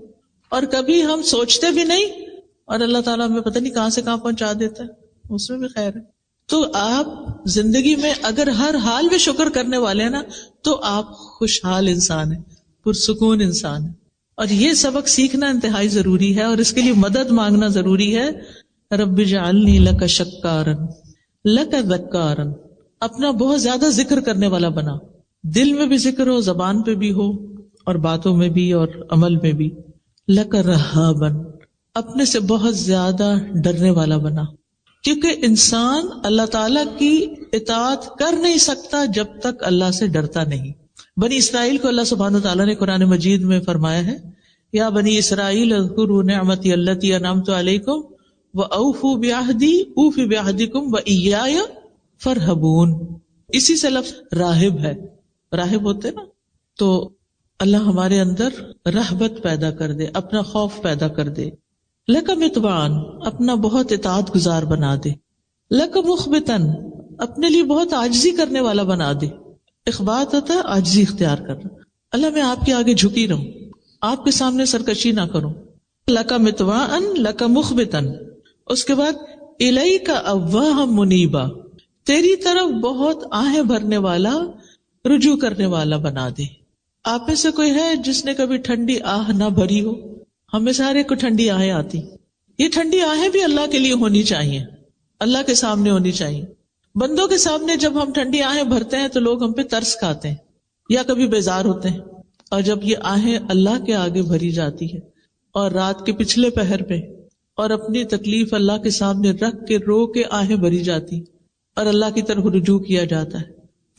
اور کبھی ہم سوچتے بھی نہیں اور اللہ تعالیٰ ہمیں پتہ نہیں کہاں سے کہاں پہنچا دیتا ہے، اس میں بھی خیر ہے. تو آپ زندگی میں اگر ہر حال میں شکر کرنے والے ہیں نا، تو آپ خوشحال انسان ہیں، پرسکون انسان ہیں. اور یہ سبق سیکھنا انتہائی ضروری ہے، اور اس کے لیے مدد مانگنا ضروری ہے. رب اجعلنی لک شکارا لک ذکارا، اپنا بہت زیادہ ذکر کرنے والا بنا. دل میں بھی ذکر ہو، زبان پہ بھی ہو، اور باتوں میں بھی اور عمل میں بھی. لک رہابا، اپنے سے بہت زیادہ ڈرنے والا بنا. کیونکہ انسان اللہ تعالی کی اطاعت کر نہیں سکتا جب تک اللہ سے ڈرتا نہیں. بنی اسرائیل کو اللہ سبحانہ وتعالیٰ نے قرآن مجید میں فرمایا ہے، یا بنی اسرائیل اذکروا نعمتی التی انعمت علیکم واوفوا بعہدی اوف بعہدکم وایای فارہبون. اسی سے لفظ راہب ہے، راہب ہوتے نا. تو اللہ ہمارے اندر رہبت پیدا کر دے، اپنا خوف پیدا کر دے. لک مطواعن، اپنا بہت اطاعت گزار بنا دے. لک مخبتن، اپنے لیے بہت عاجزی کرنے والا بنا دے. اخبات ہوتا ہے عاجزی اختیار کرنا. اللہ میں آپ کے آگے جھکی رہوں، آپ کے سامنے سرکشی نہ کروں. لک مطواعن لک مخبتن. اس کے بعد الیک اواہا منیبا، تیری طرف بہت آہیں بھرنے والا، رجوع کرنے والا بنا دے. آپ میں سے کوئی ہے جس نے کبھی ٹھنڈی آہ نہ بھری ہو؟ ہمیں سارے کو ٹھنڈی آہیں آتی. یہ ٹھنڈی آہیں بھی اللہ کے لیے ہونی چاہیے، اللہ کے سامنے ہونی چاہیے. بندوں کے سامنے جب ہم ٹھنڈی آہیں بھرتے ہیں تو لوگ ہم پہ ترس کھاتے ہیں یا کبھی بیزار ہوتے ہیں. اور جب یہ آہیں اللہ کے آگے بھری جاتی ہے اور رات کے پچھلے پہر پہ، اور اپنی تکلیف اللہ کے سامنے رکھ کے رو کے آہیں بھری جاتی اور اللہ کی طرف رجوع کیا جاتا ہے،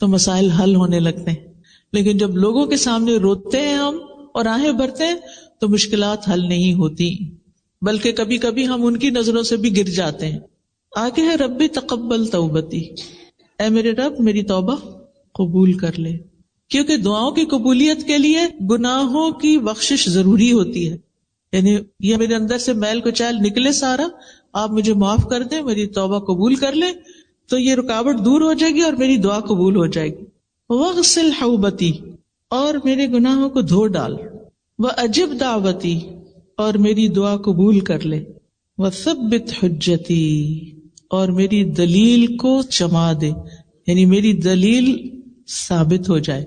تو مسائل حل ہونے لگتے ہیں. لیکن جب لوگوں کے سامنے روتے ہیں ہم اور آہیں بھرتے ہیں تو مشکلات حل نہیں ہوتی، بلکہ کبھی کبھی ہم ان کی نظروں سے بھی گر جاتے ہیں. آگے ہے ربی تقبل توبتی، اے میرے رب میری توبہ قبول کر لے. کیونکہ دعاؤں کی قبولیت کے لیے گناہوں کی بخشش ضروری ہوتی ہے. یعنی یہ میرے اندر سے میل کچیل نکلے سارا، آپ مجھے معاف کر دیں، میری توبہ قبول کر لیں، تو یہ رکاوٹ دور ہو جائے گی اور میری دعا قبول ہو جائے گی. وغسل حوبتی، اور میرے گناہوں کو دھو ڈال. واجب دعوتی، اور میری دعا قبول کر لے. وثبت حجتی، اور میری دلیل کو جما دے، یعنی میری دلیل ثابت ہو جائے.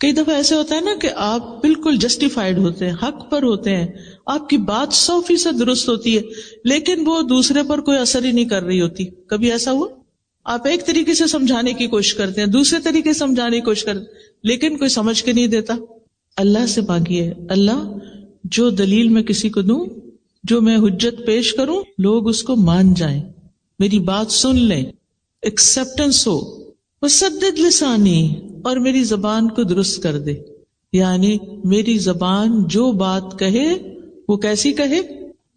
کئی دفعہ ایسے ہوتا ہے نا کہ آپ بالکل جسٹیفائڈ ہوتے ہیں، حق پر ہوتے ہیں، آپ کی بات 100% درست ہوتی ہے، لیکن وہ دوسرے پر کوئی اثر ہی نہیں کر رہی ہوتی. کبھی ایسا ہوا؟ آپ ایک طریقے سے سمجھانے کی کوشش کرتے ہیں، دوسرے طریقے سے سمجھانے کی کوشش کرتے ہیں، لیکن کوئی سمجھ کے نہیں دیتا. اللہ سے مانگیے، اللہ جو دلیل میں کسی کو دوں، جو میں حجت پیش کروں، لوگ اس کو مان جائیں، میری بات سن لیں، ایکسپٹنس ہو. وسدد لسانی، اور میری زبان کو درست کر دے، یعنی میری زبان جو بات کہے وہ کیسی کہے؟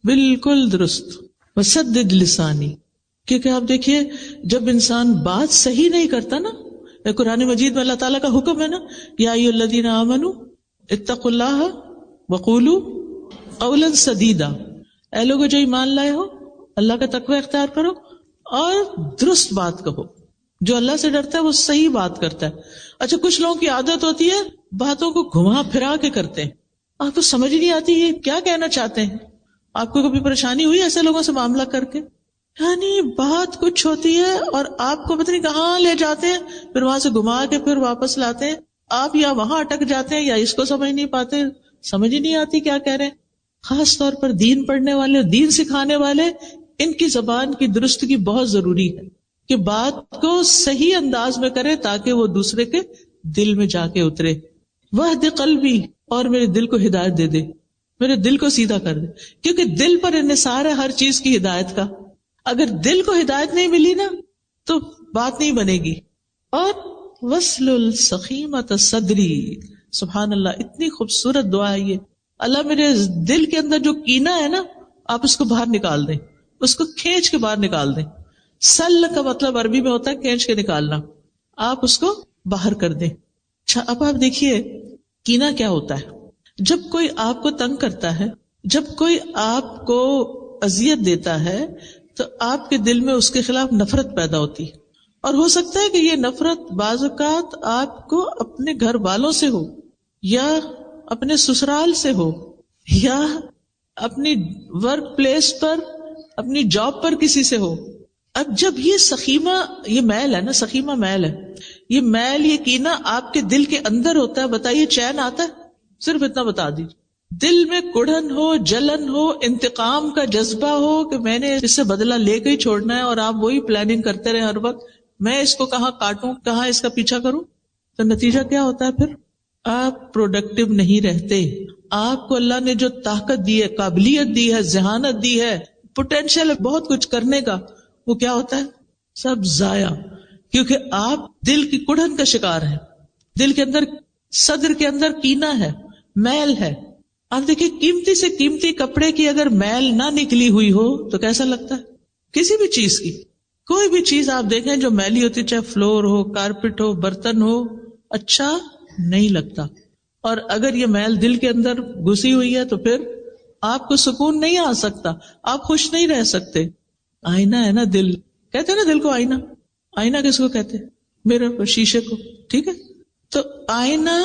بالکل درست. وسدد لسانی، کیونکہ آپ دیکھیے جب انسان بات صحیح نہیں کرتا نا، قرآن مجید میں اللہ تعالیٰ کا حکم ہے نا، یا ایھا الذین آمنوا اتقوا اللہ وقولوا قولا سدیدا، اے لوگوں جو ایمان لائے ہو اللہ کا تقوی اختیار کرو اور درست بات کہو. جو اللہ سے ڈرتا ہے وہ صحیح بات کرتا ہے. اچھا، کچھ لوگوں کی عادت ہوتی ہے باتوں کو گھما پھرا کے کرتے ہیں، آپ کو سمجھ نہیں آتی یہ کیا کہنا چاہتے ہیں. آپ کو کبھی پریشانی ہوئی ایسے لوگوں سے معاملہ کر کے؟ یعنی بات کچھ ہوتی ہے اور آپ کو پتہ نہیں کہاں لے جاتے ہیں، پھر وہاں سے گھما کے پھر واپس لاتے ہیں. آپ یا وہاں اٹک جاتے ہیں یا اس کو سمجھ نہیں پاتے، سمجھ ہی نہیں آتی کیا کہہ رہے ہیں. خاص طور پر دین پڑھنے والے، دین سکھانے والے، ان کی زبان کی درستگی بہت ضروری ہے کہ بات کو صحیح انداز میں کرے تاکہ وہ دوسرے کے دل میں جا کے اترے. وہد قلبی، اور میرے دل کو ہدایت دے دے، میرے دل کو سیدھا کر دے، کیونکہ دل پر انحصار ہے ہر چیز کی ہدایت کا. اگر دل کو ہدایت نہیں ملی نا تو بات نہیں بنے گی. اور وصل سخیمۃ صدری، سبحان اللہ، اتنی خوبصورت دعا ہے یہ. اللہ میرے دل کے اندر جو کینہ ہے نا، آپ اس کو باہر نکال دیں، اس کو کھینچ کے باہر نکال دیں. سل کا مطلب عربی میں ہوتا ہے کھینچ کے نکالنا، آپ اس کو باہر کر دیں. اچھا، اب آپ دیکھیے کینہ کیا ہوتا ہے. جب کوئی آپ کو تنگ کرتا ہے، جب کوئی آپ کو اذیت دیتا ہے تو آپ کے دل میں اس کے خلاف نفرت پیدا ہوتی ہے. اور ہو سکتا ہے کہ یہ نفرت بعض اوقات آپ کو اپنے گھر والوں سے ہو، یا اپنے سسرال سے ہو، یا اپنی ورک پلیس پر، اپنی جاب پر کسی سے ہو. اب جب یہ سخیمہ، یہ میل ہے نا، سخیمہ میل ہے، یہ میل، یہ کینہ آپ کے دل کے اندر ہوتا ہے، بتائیے چین آتا ہے؟ صرف اتنا بتا دیجیے. دل میں کڑھن ہو، جلن ہو، انتقام کا جذبہ ہو کہ میں نے اس سے بدلہ لے کے ہی چھوڑنا ہے، اور آپ وہی پلاننگ کرتے رہے ہر وقت، میں اس کو کہاں کاٹوں، کہاں اس کا پیچھا کروں، تو نتیجہ کیا ہوتا ہے؟ پھر آپ پروڈکٹیو نہیں رہتے. آپ کو اللہ نے جو طاقت دی ہے، قابلیت دی ہے، ذہانت دی ہے، پوٹینشیل ہے بہت کچھ کرنے کا، وہ کیا ہوتا ہے؟ سب ضائع. کیونکہ آپ دل کی کڑھن کا شکار ہیں، دل کے اندر، صدر کے اندر کینہ ہے، میل ہے. آپ دیکھیں قیمتی سے قیمتی کپڑے کی اگر میل نہ نکلی ہوئی ہو تو کیسا لگتا ہے؟ کسی بھی چیز کی، کوئی بھی چیز آپ دیکھیں جو میلی ہوتی، چاہے فلور ہو، کارپٹ ہو، برتن ہو، اچھا نہیں لگتا. اور اگر یہ میل دل کے اندر گھسی ہوئی ہے تو پھر آپ کو سکون نہیں آ سکتا، آپ خوش نہیں رہ سکتے. آئینہ ہے نا دل، کہتے ہیں نا دل کو آئینہ. آئینہ کس کو کہتے ہیں؟ میرر، شیشے کو، ٹھیک ہے. تو آئینہ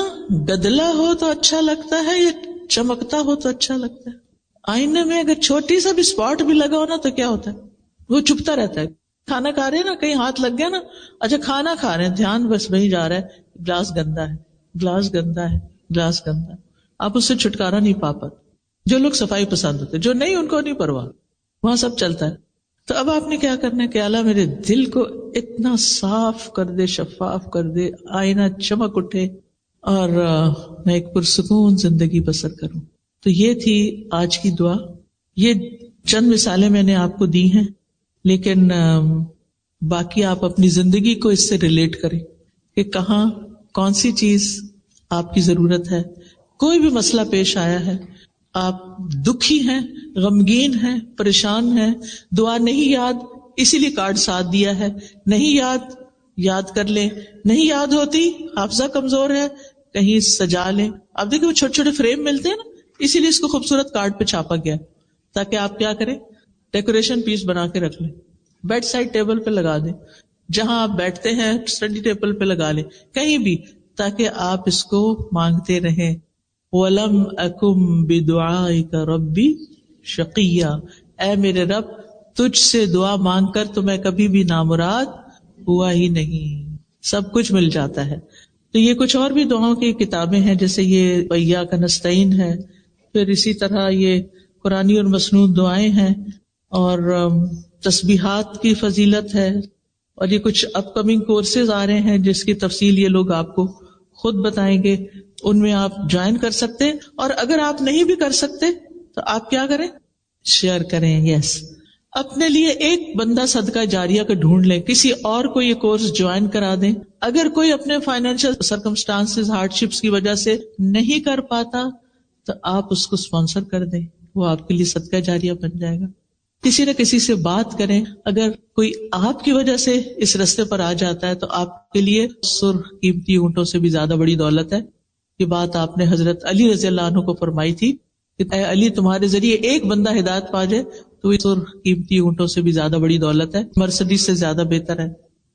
گدلا ہو تو اچھا لگتا ہے یا چمکتا ہو تو اچھا لگتا ہے؟ آئینے میں اگر چھوٹی سا بھی اسپاٹ بھی لگا ہو نا تو کیا ہوتا ہے؟ وہ چپتا رہتا ہے. کھانا کھا رہے ہیں نا، کہیں ہاتھ لگ گیا نا، اچھا کھانا کھا رہے ہیں، دھیان بس وہیں جا رہا ہے، گلاس گندا ہے، گلاس گندا ہے، گلاس گندا ہے، آپ اس سے چھٹکارا نہیں پا پاتے. جو لوگ صفائی پسند ہوتے، جو نہیں ان کو نہیں پرواہ، وہاں سب چلتا ہے. تو اب آپ نے کیا کرنا ہے کہ اللہ میرے دل کو اتنا صاف کر دے، شفاف کر دے، آئینہ چمک اٹھے، اور میں ایک پرسکون زندگی بسر کروں. تو یہ تھی آج کی دعا. یہ چند مثالیں میں نے آپ کو دی ہیں، لیکن باقی آپ اپنی زندگی کو اس سے ریلیٹ کریں کہ کہاں کون سی چیز آپ کی ضرورت ہے. کوئی بھی مسئلہ پیش آیا ہے، آپ دکھی ہیں، غمگین ہیں، پریشان ہیں، دعا نہیں یاد، اسی لیے کارڈ ساتھ دیا ہے، نہیں یاد، یاد کر لیں. نہیں یاد ہوتی، حافظہ کمزور ہے، کہیں سجا لیں. آپ دیکھیں وہ چھوٹے چھوٹے فریم ملتے ہیں نا، اسی لیے اس کو خوبصورت کارڈ پہ چھاپا گیا تاکہ آپ کیا کریں، ڈیکوریشن پیس بنا کے رکھ لیں، بیڈ سائڈ ٹیبل پہ لگا دیں، جہاں آپ بیٹھتے ہیں اسٹڈی ٹیبل پہ لگا لیں، کہیں بھی، تاکہ آپ اس کو مانگتے رہیں. وَلَمْ أَكُمْ بِدُعَائِكَ رَبِّ شَقِيًّا، اے میرے رب تجھ سے دعا مانگ کر تو میں کبھی بھی نامراد ہوا ہی نہیں. سب کچھ مل جاتا ہے. تو یہ کچھ اور بھی دعاؤں کی کتابیں ہیں، جیسے یہ وَإِيَّاكَ نَسْتَعِينُ ہے، پھر اسی طرح یہ قرآنی اور مسنون دعائیں ہیں، اور تسبیحات کی فضیلت ہے، اور یہ کچھ اپ کمنگ کورسز آ رہے ہیں جس کی تفصیل یہ لوگ آپ کو خود بتائیں گے، ان میں آپ جوائن کر سکتے ہیں. اور اگر آپ نہیں بھی کر سکتے تو آپ کیا کریں، شیئر کریں. یس، اپنے لیے ایک بندہ صدقہ جاریہ کا ڈھونڈ لیں، کسی اور کو یہ کورس جوائن کرا دیں. اگر کوئی اپنے فائنینشیل سرکمسٹانسز ہارڈ شپس کی وجہ سے نہیں کر پاتا تو آپ اس کو اسپانسر کر دیں، وہ آپ کے لیے صدقہ جاریہ بن جائے گا. کسی نہ کسی سے بات کریں. اگر کوئی آپ کی وجہ سے اس رستے پر آ جاتا ہے تو آپ کے لیے سرخ قیمتی اونٹوں سے بھی زیادہ بڑی دولت ہے. یہ بات آپ نے حضرت علی رضی اللہ عنہ کو فرمائی تھی کہ اے علی، تمہارے ذریعے ایک بندہ ہدایت پا جائے تو یہ سرخ قیمتی اونٹوں سے بھی زیادہ بڑی دولت ہے، مرسڈیز سے زیادہ بہتر ہے.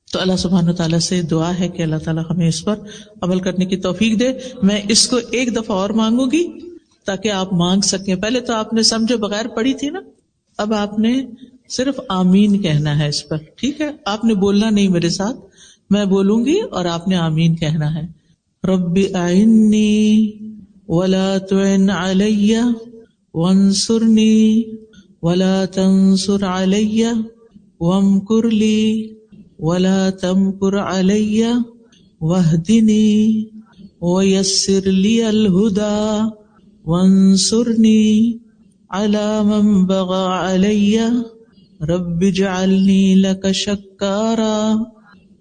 تو اللہ سبحانہ تعالیٰ سے دعا ہے کہ اللہ تعالیٰ ہمیں اس پر عمل کرنے کی توفیق دے. میں اس کو ایک دفعہ اور مانگوں گی تاکہ آپ مانگ سکیں. پہلے تو آپ نے سمجھے بغیر پڑھی تھی نا، اب آپ نے صرف آمین کہنا ہے اس پر، ٹھیک ہے؟ آپ نے بولنا نہیں میرے ساتھ، میں بولوں گی اور آپ نے آمین کہنا ہے. رب اعنی ولا تعن علی وانصرنی ولا تنصر علی وامکر لی ولا تمکر علی واہدنی ویسر لی الہدی وانصرنی علی من بغى علی رب اجعلنی لک شکارا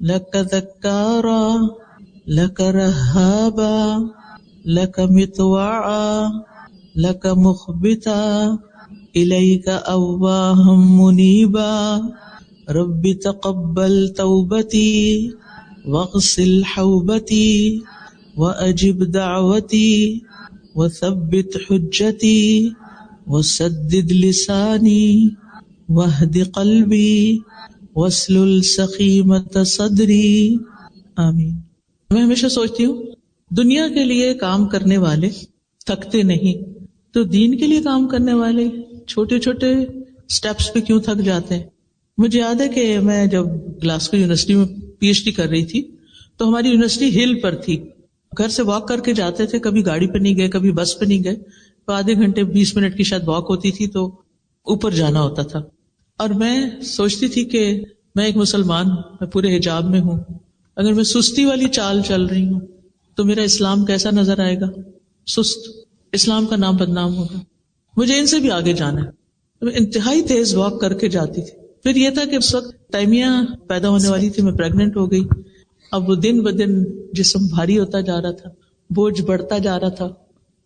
لک ذکارا لک رہابا لک مطواعا لک مخبتا الیک اواہا منیبا رب تقبل توبتی واغسل حوبتی واجب دعوتی وثبت حجتی وسدد لسانی واہد قلبی واسلل سخیمۃ صدری. آمین. میں ہمیشہ سوچتی ہوں دنیا کے لیے کام کرنے والے تھکتے نہیں، تو دین کے لیے کام کرنے والے چھوٹے چھوٹے سٹیپس پہ کیوں تھک جاتے ہیں. مجھے یاد ہے کہ میں جب گلاسگو یونیورسٹی میں پی ایچ ڈی کر رہی تھی تو ہماری یونیورسٹی ہل پر تھی. گھر سے واک کر کے جاتے تھے، کبھی گاڑی پہ نہیں گئے، کبھی بس پہ نہیں گئے، تو آدھے گھنٹے 20 منٹ کی شاید واک ہوتی تھی تو اوپر جانا ہوتا تھا. اور میں سوچتی تھی کہ میں ایک مسلمان ہوں، میں پورے حجاب میں ہوں، اگر میں سستی والی چال چل رہی ہوں تو میرا اسلام کیسا نظر آئے گا؟ سست. اسلام کا نام بدنام ہوگا. مجھے ان سے بھی آگے جانا ہے. میں انتہائی تیز واک کر کے جاتی تھی. پھر یہ تھا کہ اس وقت تیمیہ پیدا ہونے والی تھی، میں پریگننٹ ہو گئی. اب وہ دن بدن جسم بھاری ہوتا جا رہا تھا، بوجھ بڑھتا جا رہا تھا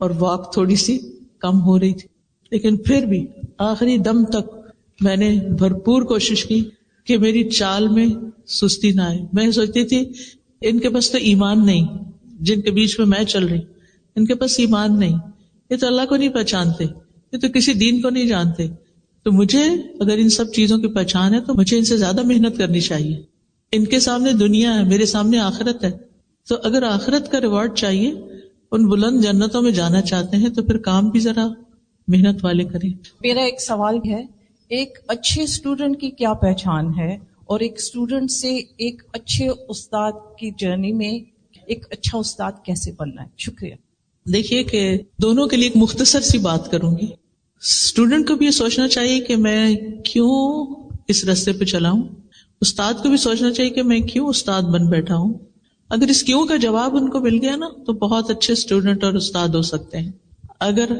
اور واک تھوڑی سی کم ہو رہی تھی. لیکن پھر بھی آخری دم تک میں نے بھرپور کوشش کی کہ میری چال میں سستی نہ آئے. میں سوچتی تھی ان کے پاس تو ایمان نہیں، جن کے بیچ میں چل رہی، ان کے پاس ایمان نہیں، یہ تو اللہ کو نہیں پہچانتے، یہ تو کسی دین کو نہیں جانتے. تو مجھے اگر ان سب چیزوں کی پہچان ہے تو مجھے ان سے زیادہ محنت کرنی چاہیے. ان کے سامنے دنیا ہے، میرے سامنے آخرت ہے. تو اگر آخرت کا ریوارڈ چاہیے، ان بلند جنتوں میں جانا چاہتے ہیں تو پھر کام بھی ذرا محنت والے کریں. میرا ایک سوال ہے، ایک اچھے اسٹوڈنٹ کی کیا پہچان ہے، اور ایک اسٹوڈنٹ سے ایک اچھے استاد کی جرنی میں ایک اچھا استاد کیسے بننا ہے؟ شکریہ. دیکھیے کہ دونوں کے لیے ایک مختصر سی بات کروں گی. اسٹوڈنٹ کو بھی یہ سوچنا چاہیے کہ میں کیوں اس راستے پہ چلا ہوں، استاد کو بھی سوچنا چاہیے کہ میں کیوں استاد بن بیٹھا ہوں. اگر اس کیوں کا جواب ان کو مل گیا نا تو بہت اچھے اسٹوڈنٹ اور استاد ہو سکتے ہیں. اگر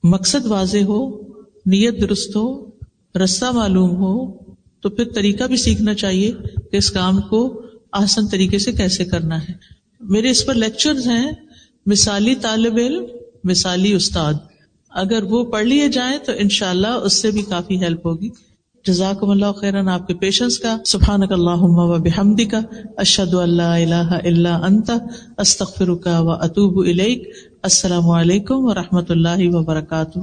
مقصد واضح ہو، نیت درست ہو، رستہ معلوم ہو تو پھر طریقہ بھی سیکھنا چاہیے کہ اس کام کو آسان طریقے سے کیسے کرنا ہے. میرے اس پر لیکچرز ہیں، مثالی طالب علم مثالی استاد، اگر وہ پڑھ لیے جائیں تو انشاءاللہ اس سے بھی کافی ہیلپ ہوگی. جزاکم اللہ خیراً آپ کے پیشنس کا. سبحانک اللہم و بحمدک اشہد ان لا الہ الا انت استغفرک و اتوب الیک. السلام علیکم و رحمۃ اللہ وبرکاتہ.